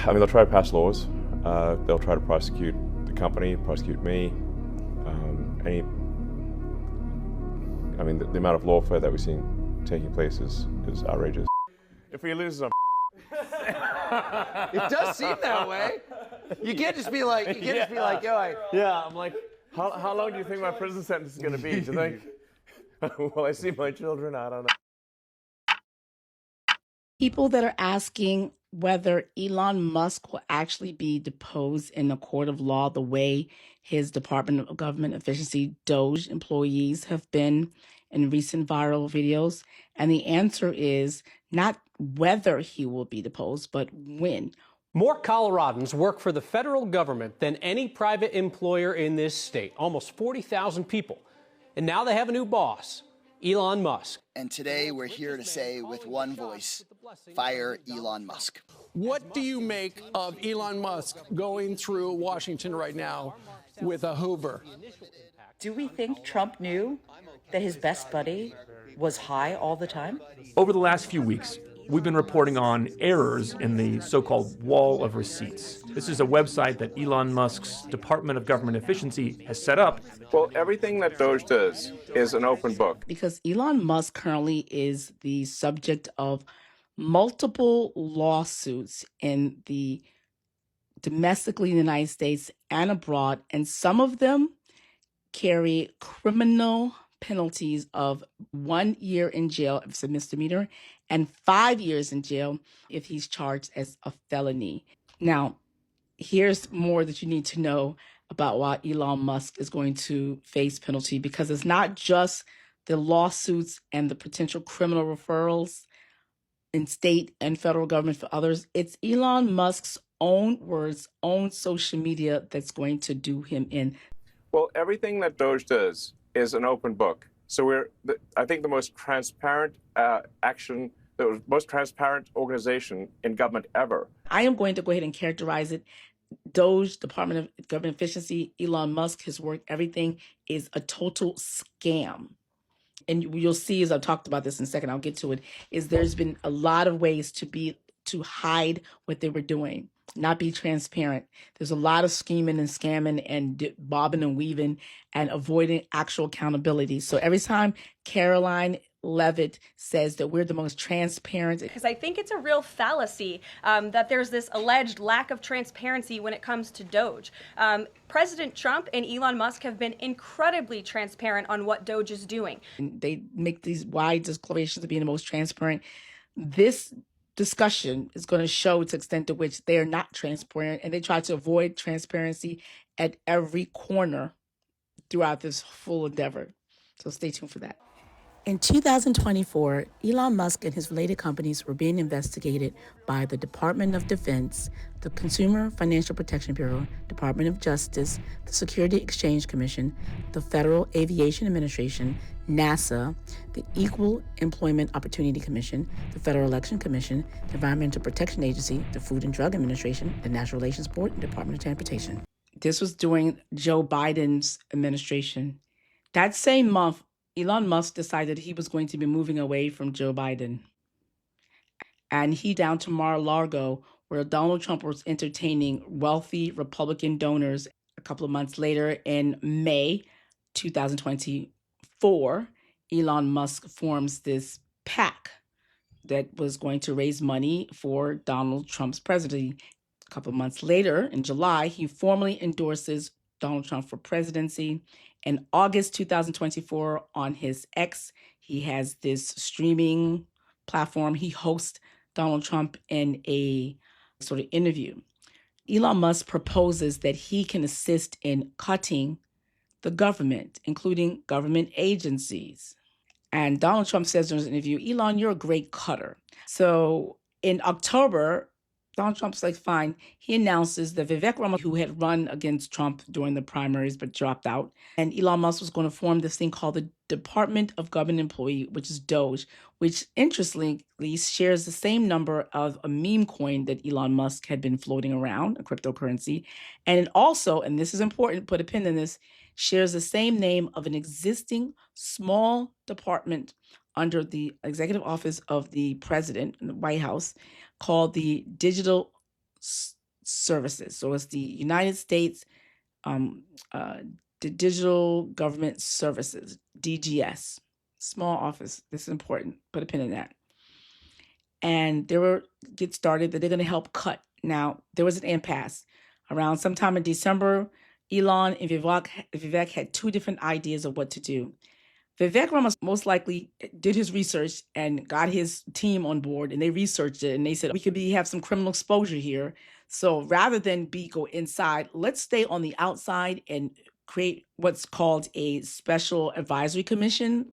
I mean, they'll try to pass laws. They'll try to prosecute the company, prosecute me. The amount of lawfare that we've seen taking place is outrageous. If we lose them, it does seem that way. You can't just be like, yo, yeah, I'm like, how long do you think my prison sentence is going to be? Do you think? Will I see my children? I don't know. People that are asking whether Elon Musk will actually be deposed in a court of law the way his Department of Government Efficiency Doge employees have been in recent viral videos. And the answer is not whether he will be deposed, but when. More Coloradans work for the federal government than any private employer in this state, almost 40,000 people. And now they have a new boss, Elon Musk. And today we're here to say with one voice, fire Elon Musk. What do you make of Elon Musk going through Washington right now with a Hoover? Do we think Trump knew that his best buddy was high all the time? Over the last few weeks, we've been reporting on errors in the so-called wall of receipts. This is a website that Elon Musk's Department of Government Efficiency has set up. Well, everything that Doge does is an open book. Because Elon Musk currently is the subject of multiple lawsuits domestically in the United States and abroad, and some of them carry criminal penalties of 1 year in jail if it's a misdemeanor and 5 years in jail if he's charged as a felony. Now, here's more that you need to know about why Elon Musk is going to face penalty, because it's not just the lawsuits and the potential criminal referrals in state and federal government for others. It's Elon Musk's own words, own social media that's going to do him in. Well, everything that Doge does is an open book. So I think the most transparent the most transparent organization in government ever. I am going to go ahead and characterize it. Doge, Department of Government Efficiency, Elon Musk, his work, everything is a total scam. And you'll see, as I've talked about this in a second, I'll get to it, is there's been a lot of ways to hide what they were doing, not be transparent. There's a lot of scheming and scamming and bobbing and weaving and avoiding actual accountability. So every time Caroline Levitt says that we're the most transparent. Because I think it's a real fallacy that there's this alleged lack of transparency when it comes to Doge. President Trump and Elon Musk have been incredibly transparent on what Doge is doing. They make these wide declarations of being the most transparent. This discussion is going to show to the extent to which they are not transparent, and they try to avoid transparency at every corner throughout this full endeavor. So stay tuned for that. In 2024, Elon Musk and his related companies were being investigated by the Department of Defense, the Consumer Financial Protection Bureau, Department of Justice, the Security Exchange Commission, the Federal Aviation Administration, NASA, the Equal Employment Opportunity Commission, the Federal Election Commission, the Environmental Protection Agency, the Food and Drug Administration, the National Relations Board, and Department of Transportation. This was during Joe Biden's administration. That same month, Elon Musk decided he was going to be moving away from Joe Biden. And he down to Mar-a-Lago, where Donald Trump was entertaining wealthy Republican donors. A couple of months later, in May 2024, Elon Musk forms this PAC that was going to raise money for Donald Trump's presidency. A couple of months later, in July, he formally endorses Donald Trump for presidency. In August 2024, on his X, he has this streaming platform. He hosts Donald Trump in a sort of interview. Elon Musk proposes that he can assist in cutting the government, including government agencies. And Donald Trump says during his interview, Elon, you're a great cutter. So in October, Donald Trump's like, fine. He announces that Vivek Ramaswamy, who had run against Trump during the primaries but dropped out, and Elon Musk was going to form this thing called the Department of Government Employee, which is Doge, which interestingly shares the same number of a meme coin that Elon Musk had been floating around, a cryptocurrency. And it also, and this is important, put a pin in this, shares the same name of an existing small department under the executive office of the president in the White House called the Digital Services. So it's the United States the Digital Government Services, DGS. Small office. This is important. Put a pin in that. And they were get started that they're going to help cut. Now, there was an impasse. Around sometime in December, Elon and Vivek had two different ideas of what to do. Vivek most likely did his research and got his team on board, and they researched it, and they said, we could have some criminal exposure here. So rather than go inside, let's stay on the outside and create what's called a special advisory commission.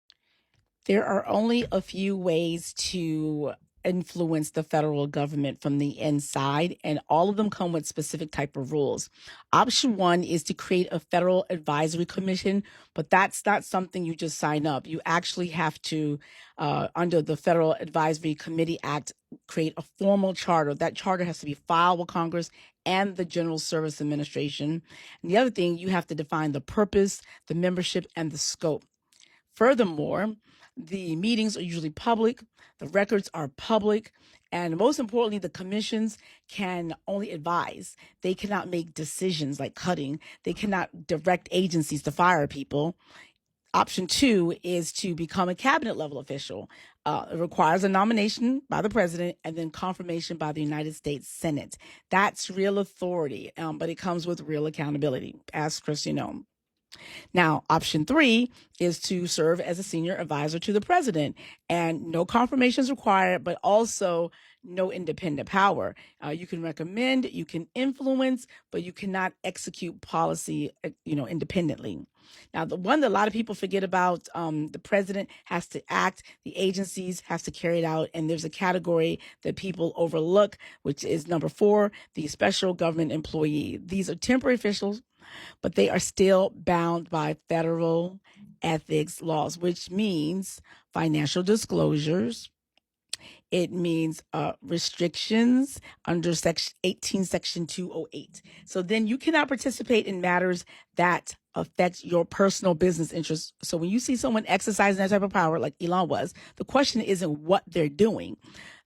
There are only a few ways to influence the federal government from the inside, and all of them come with specific type of rules. Option one is to create a federal advisory commission, but that's not something you just sign up. You actually have to, under the Federal Advisory Committee Act, create a formal charter. That charter has to be filed with Congress and the General Service Administration. And the other thing, you have to define the purpose, the membership, and the scope. Furthermore, the meetings are usually public, the records are public, and most importantly, the commissions can only advise. They cannot make decisions like cutting. They cannot direct agencies to fire people. Option two is to become a cabinet level official. It requires a nomination by the president and then confirmation by the United States Senate. That's real authority, but it comes with real accountability, as Christy knows. Now, option three is to serve as a senior advisor to the president, and no confirmation is required, but also no independent power. You can recommend, you can influence, but you cannot execute policy, independently. Now, the one that a lot of people forget about, the president has to act, the agencies has to carry it out, and there's a category that people overlook, which is number 4, the special government employee. These are temporary officials, but they are still bound by federal ethics laws, which means financial disclosures. It means restrictions under Section 18, Section 208. So then you cannot participate in matters that affect your personal business interests. So when you see someone exercising that type of power, like Elon was, the question isn't what they're doing.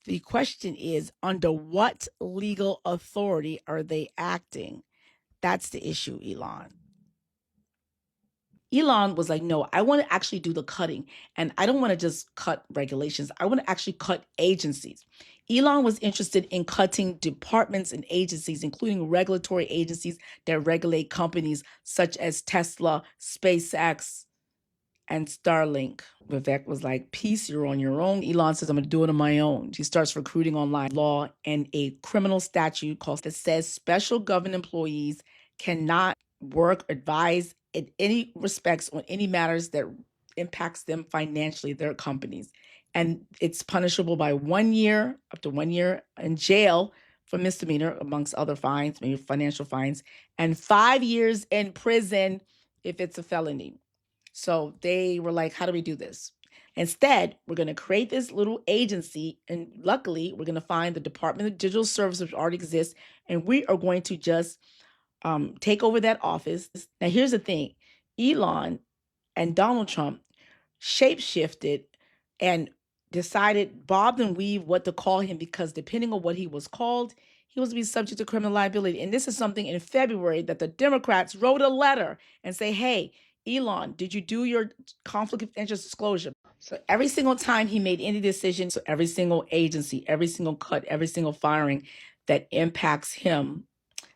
The question is, under what legal authority are they acting? That's the issue, Elon. Elon was like, no, I want to actually do the cutting. And I don't want to just cut regulations. I want to actually cut agencies. Elon was interested in cutting departments and agencies, including regulatory agencies that regulate companies such as Tesla, SpaceX, and Starlink. Vivek was like, peace, you're on your own. Elon says, I'm going to do it on my own. He starts recruiting online law and a criminal statute that says special government employees cannot work, advise in any respects on any matters that impacts them financially, their companies. And it's punishable by 1 year, up to 1 year in jail for misdemeanor, amongst other fines, maybe financial fines, and 5 years in prison if it's a felony. So they were like, how do we do this? Instead, we're going to create this little agency, and luckily, we're going to find the Department of Digital Services, which already exists, and we are going to just take over that office. Now, here's the thing. Elon and Donald Trump shapeshifted and decided, bobbed and weaved what to call him, because depending on what he was called, he was to be subject to criminal liability. And this is something in February that the Democrats wrote a letter and say, hey, Elon, did you do your conflict of interest disclosure? So every single time he made any decision, so every single agency, every single cut, every single firing that impacts him,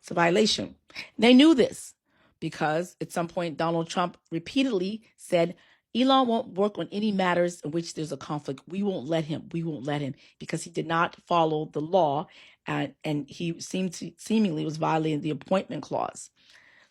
it's a violation. They knew this because at some point Donald Trump repeatedly said, Elon won't work on any matters in which there's a conflict. We won't let him. We won't let him, because he did not follow the law, and he seemingly was violating the appointment clause.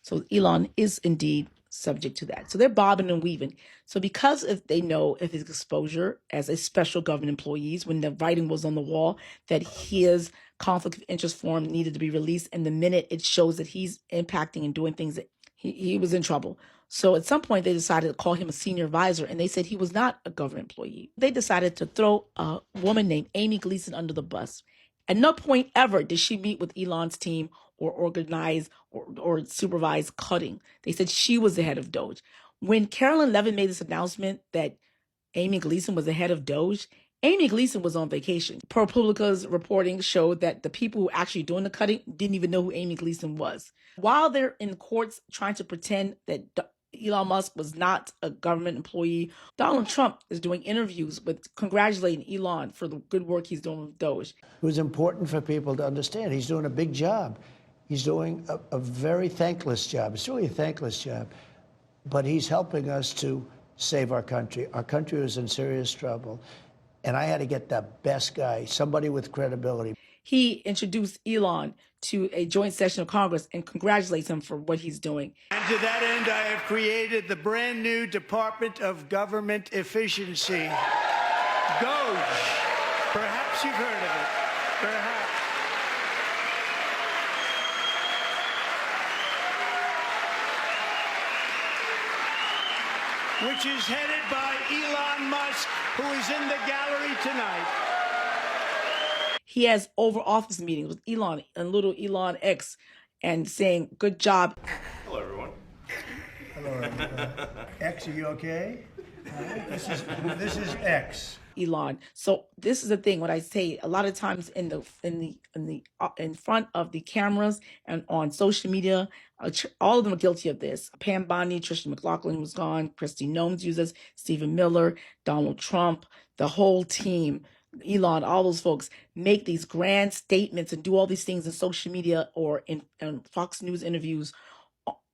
So Elon is indeed subject to that. So they're bobbing and weaving. So because if they know of his exposure as a special government employee, when the writing was on the wall that his conflict of interest form needed to be released, and the minute it shows that he's impacting and doing things, that he was in trouble. So at some point they decided to call him a senior advisor, and they said he was not a government employee. They decided to throw a woman named Amy Gleason under the bus. At no point ever did she meet with Elon's team or organize or supervise cutting. They said she was the head of Doge. When Carolyn Levin made this announcement that Amy Gleason was the head of Doge, Amy Gleason was on vacation. ProPublica's reporting showed that the people who actually doing the cutting didn't even know who Amy Gleason was. While they're in courts trying to pretend that Elon Musk was not a government employee, Donald Trump is doing interviews with congratulating Elon for the good work he's doing with Doge. It was important for people to understand he's doing a big job. He's doing a very thankless job. It's really a thankless job. But he's helping us to save our country. Our country was in serious trouble. And I had to get the best guy, somebody with credibility. He introduced Elon to a joint session of Congress and congratulates him for what he's doing. And to that end, I have created the brand new Department of Government Efficiency, Doge. Perhaps you've heard of it. Perhaps. Which is headed by Elon Musk, who is in the gallery tonight. He has Oval Office meetings with Elon and little Elon X and saying, good job. Hello, everyone. Hello, everyone. X, are you okay? This is X. Elon. So this is the thing. What I say a lot of times in front of the cameras and on social media, all of them are guilty of this. Pam Bondi, Trisha McLaughlin was gone, Christy Gnomes uses, Stephen Miller, Donald Trump, the whole team, Elon, all those folks make these grand statements and do all these things in social media or in Fox News interviews.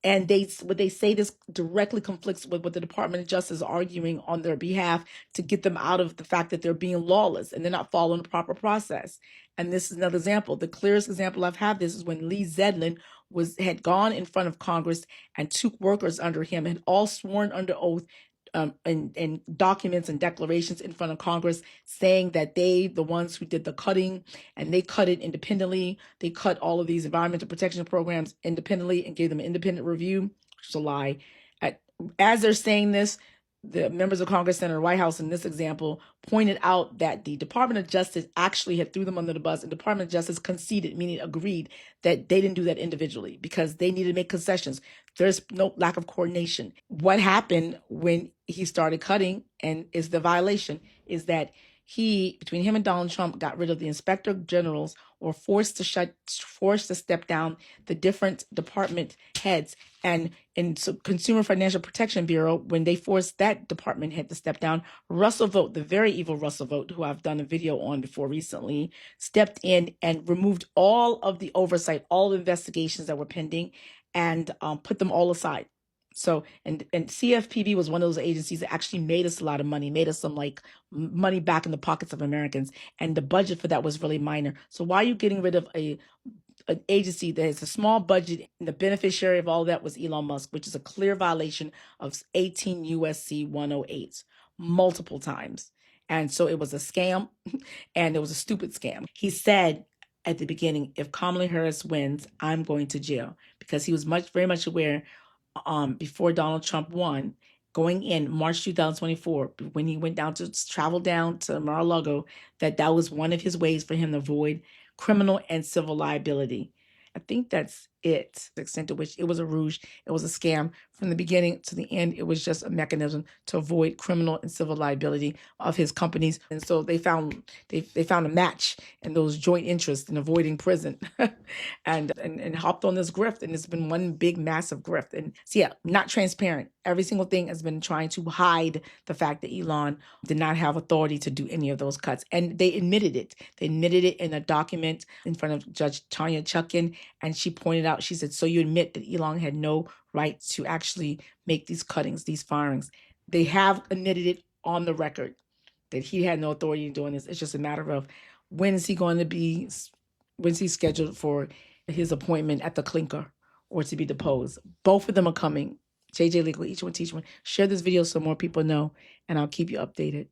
And what they say this directly conflicts with what the Department of Justice is arguing on their behalf to get them out of the fact that they're being lawless and they're not following the proper process. And this is another example. The clearest example I've had this is when Lee Zeldin had gone in front of Congress and took workers under him and all sworn under oath and documents and declarations in front of Congress saying that the ones who did the cutting, and they cut it independently. They cut all of these environmental protection programs independently and gave them an independent review, which is a lie. As they're saying this, the members of Congress, Senator Whitehouse in this example, pointed out that the Department of Justice actually had threw them under the bus, and the Department of Justice conceded, meaning agreed, that they didn't do that individually because they needed to make concessions. There's no lack of coordination. What happened when he started cutting, and is the violation, is that between him and Donald Trump, got rid of the inspector generals or forced to step down the different department heads. And in Consumer Financial Protection Bureau, when they forced that department head to step down, Russell Vogt, the very evil Russell Vogt, who I've done a video on before recently, stepped in and removed all of the oversight, all the investigations that were pending, and put them all aside. So, and CFPB was one of those agencies that actually made us a lot of money, made us some like money back in the pockets of Americans. And the budget for that was really minor. So why are you getting rid of an agency that has a small budget, and the beneficiary of all that was Elon Musk, which is a clear violation of 18 USC 108 multiple times. And so it was a scam, and it was a stupid scam. He said at the beginning, if Kamala Harris wins, I'm going to jail, because he was very much aware before Donald Trump won, going in March 2024, when he went travel down to Mar-a-Lago, that was one of his ways for him to avoid criminal and civil liability. I think that's it, the extent to which it was a ruse, it was a scam. From the beginning to the end, it was just a mechanism to avoid criminal and civil liability of his companies. And so they found a match in those joint interests in avoiding prison and hopped on this grift. And it's been one big, massive grift. And so, yeah, not transparent. Every single thing has been trying to hide the fact that Elon did not have authority to do any of those cuts. And they admitted it. They admitted it in a document in front of Judge Tanya Chutkan. And she pointed out, she said, so you admit that Elon had no right to actually make these cuttings, these firings. They have admitted it on the record that he had no authority in doing this. It's just a matter of when's he scheduled for his appointment at the clinker or to be deposed. Both of them are coming. JJ Legal, each one teach one. Share this video so more people know, and I'll keep you updated.